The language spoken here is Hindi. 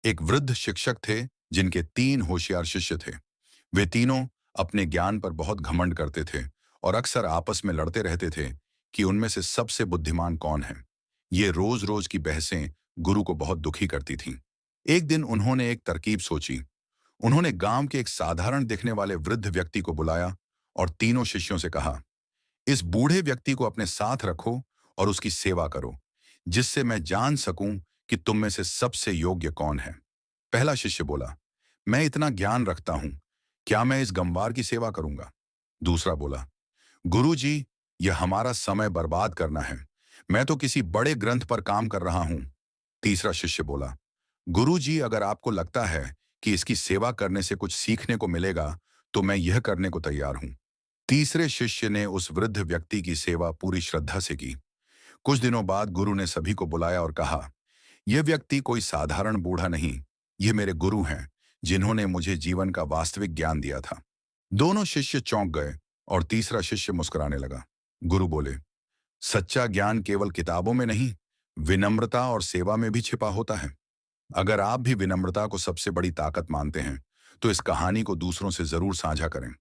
एक वृद्ध शिक्षक थे जिनके 3 होशियार शिष्य थे। वे तीनों अपने ज्ञान पर बहुत घमंड करते थे और अक्सर आपस में लड़ते रहते थे कि उनमें से सबसे बुद्धिमान कौन है। ये रोज रोज की बहसें गुरु को बहुत दुखी करती थीं। एक दिन उन्होंने एक तरकीब सोची। उन्होंने गांव के एक साधारण दिखने वाले वृद्ध व्यक्ति को बुलाया और तीनों शिष्यों से कहा, इस बूढ़े व्यक्ति को अपने साथ रखो और उसकी सेवा करो, जिससे मैं जान सकूं कि तुम में से सबसे योग्य कौन है। पहला शिष्य बोला, मैं इतना ज्ञान रखता हूं, क्या मैं इस गंवार की सेवा करूंगा? दूसरा बोला, गुरु जी, यह हमारा समय बर्बाद करना है, मैं तो किसी बड़े ग्रंथ पर काम कर रहा हूं। तीसरा शिष्य बोला, गुरु जी, अगर आपको लगता है कि इसकी सेवा करने से कुछ सीखने को मिलेगा, तो मैं यह करने को तैयार हूं। तीसरे शिष्य ने उस वृद्ध व्यक्ति की सेवा पूरी श्रद्धा से की। कुछ दिनों बाद गुरु ने सभी को बुलाया और कहा, यह व्यक्ति कोई साधारण बूढ़ा नहीं, ये मेरे गुरु हैं, जिन्होंने मुझे जीवन का वास्तविक ज्ञान दिया था। दोनों शिष्य चौंक गए और तीसरा शिष्य मुस्कुराने लगा। गुरु बोले, सच्चा ज्ञान केवल किताबों में नहीं, विनम्रता और सेवा में भी छिपा होता है। अगर आप भी विनम्रता को सबसे बड़ी ताकत मानते हैं, तो इस कहानी को दूसरों से जरूर साझा करें।